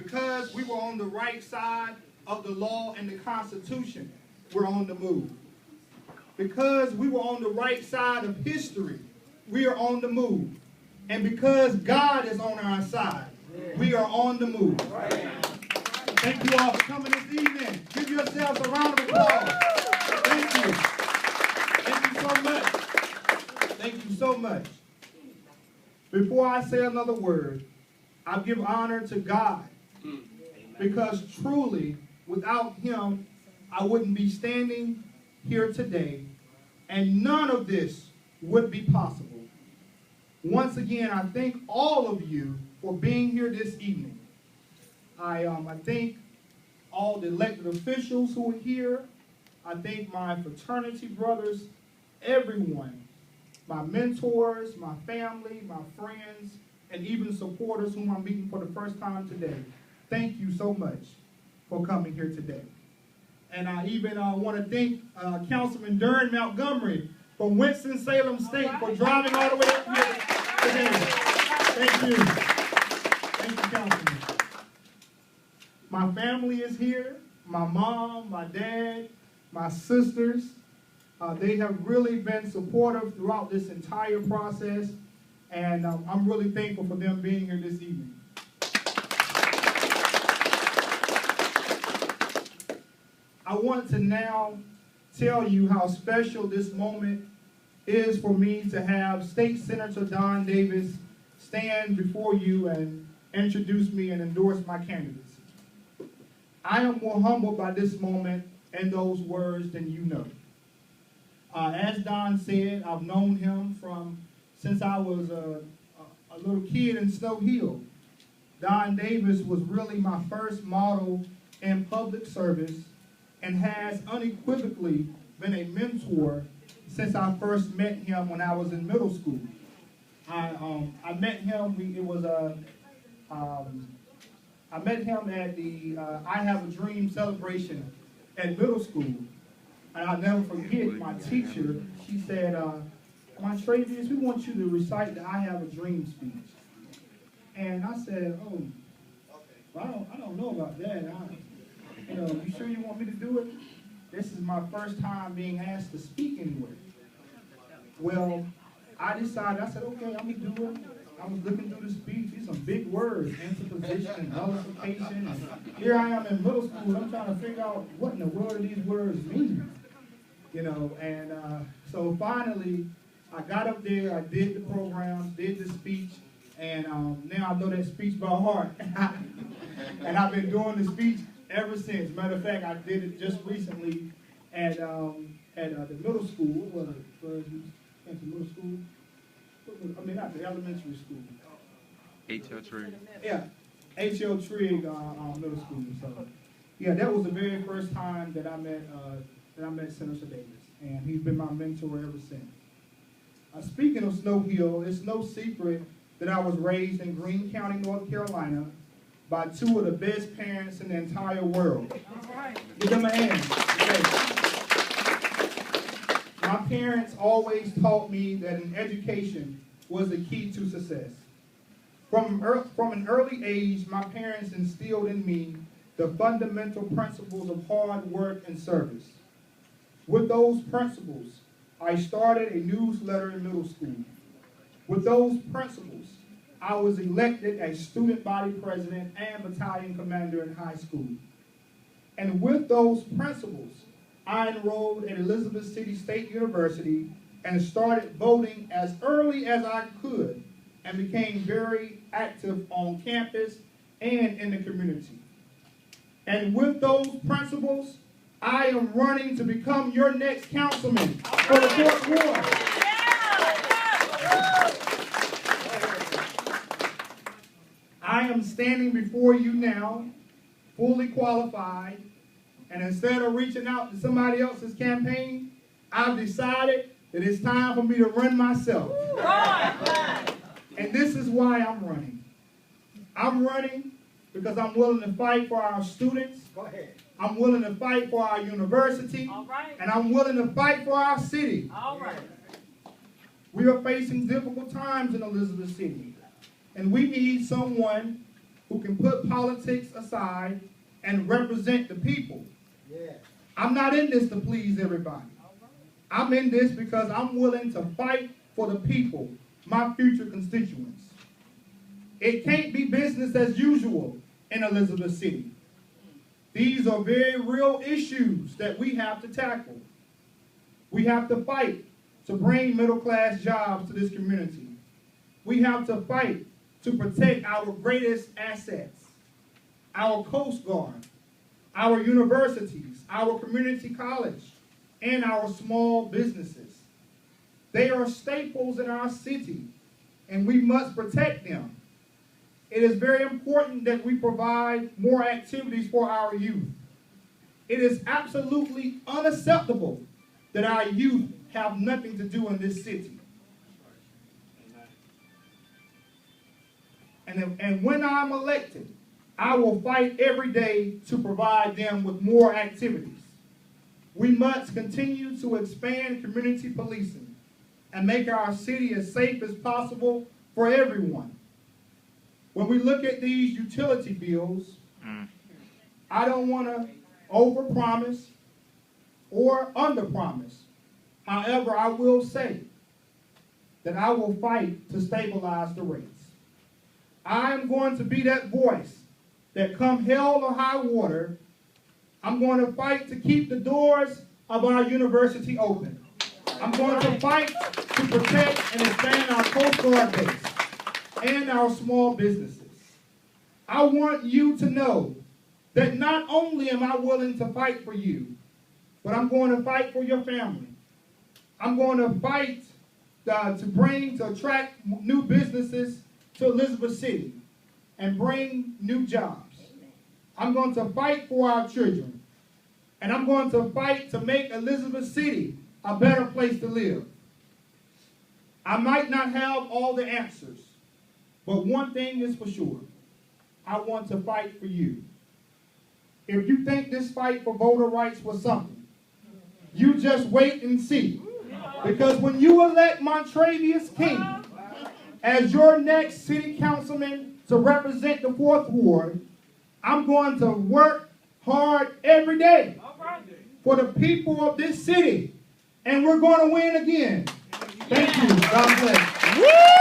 Because we were on the right side of the law and the Constitution, we're on the move. Because we were on the right side of history, we are on the move. And because God is on our side, we are on the move. Thank you all for coming this evening. Give yourselves a round of applause. Thank you. Thank you so much. Thank you so much. Before I say another word, I give honor to God. Because truly, without him, I wouldn't be standing here today, and none of this would be possible. Once again, I thank all of you for being here this evening. I thank all the elected officials who are here. I thank my fraternity brothers, everyone, my mentors, my family, my friends, and even supporters whom I'm meeting for the first time today. Thank you so much for coming here today. And I even want to thank Councilman Darren Montgomery from Winston-Salem State for driving all the way up here today. Thank you. Thank you, Councilman. My family is here. My mom, my dad, my sisters. They have really been supportive throughout this entire process. And I'm really thankful for them being here this evening. I want to now tell you how special this moment is for me to have State Senator Don Davis stand before you and introduce me and endorse my candidacy. I am more humbled by this moment and those words than you know. As Don said, I've known him since I was a little kid in Snow Hill. Don Davis was really my first model in public service and has unequivocally been a mentor since I first met him when I was in middle school. I met him. I met him at the I Have a Dream celebration at middle school, and I'll never forget my teacher. She said, "Montravias, we want you to recite the I Have a Dream speech." And I said, "Oh, well, I don't know about that. You sure you want me to do it? This is my first time being asked to speak anywhere." Well, I decided, I said, okay, I'm going to do it. I was looking through the speech. These are some big words, interposition and nullification. And here I am in middle school. I'm trying to figure out what in the world do these words mean. And so finally, I got up there, I did the programs, did the speech, and now I know that speech by heart. And I've been doing the speech ever since. Matter of fact, I did it just recently at the middle school. What was it? Went to middle school? Not the elementary school. H.L. Trigg. Yeah, H.L. Trigg Middle School. So, yeah, that was the very first time that I met Senator Davis, and he's been my mentor ever since. Speaking of Snow Hill, it's no secret that I was raised in Greene County, North Carolina, by two of the best parents in the entire world. All right. Give them a hand. Okay. My parents always taught me that an education was the key to success. From an early age, my parents instilled in me the fundamental principles of hard work and service. With those principles, I started a newsletter in middle school. With those principles, I was elected as student body president and battalion commander in high school. And with those principles, I enrolled at Elizabeth City State University and started voting as early as I could and became very active on campus and in the community. And with those principles, I am running to become your next councilman for the 4th Ward. I am standing before you now, fully qualified, and instead of reaching out to somebody else's campaign, I've decided that it's time for me to run myself. And this is why I'm running. I'm running because I'm willing to fight for our students. Go ahead. I'm willing to fight for our university. All right. And I'm willing to fight for our city. All right. We are facing difficult times in Elizabeth City. And we need someone who can put politics aside and represent the people. Yeah. I'm not in this to please everybody. I'm in this because I'm willing to fight for the people, my future constituents. It can't be business as usual in Elizabeth City. These are very real issues that we have to tackle. We have to fight to bring middle-class jobs to this community. We have to fight to protect our greatest assets, our Coast Guard, our universities, our community college, and our small businesses. They are staples in our city, and we must protect them. It is very important that we provide more activities for our youth. It is absolutely unacceptable that our youth have nothing to do in this city. And when I'm elected, I will fight every day to provide them with more activities. We must continue to expand community policing and make our city as safe as possible for everyone. When we look at these utility bills, I don't want to overpromise or underpromise. However, I will say that I will fight to stabilize the rates. I am going to be that voice that come hell or high water, I'm going to fight to keep the doors of our university open. I'm going to fight to protect and expand our Coast Guard base and our small businesses. I want you to know that not only am I willing to fight for you, but I'm going to fight for your family. I'm going to fight to attract new businesses to Elizabeth City and bring new jobs. I'm going to fight for our children. And I'm going to fight to make Elizabeth City a better place to live. I might not have all the answers, but one thing is for sure. I want to fight for you. If you think this fight for voter rights was something, you just wait and see. Because when you elect Montravias King as your next city councilman to represent the 4th Ward, I'm going to work hard every day for the people of this city. And we're going to win again. Thank you. God bless.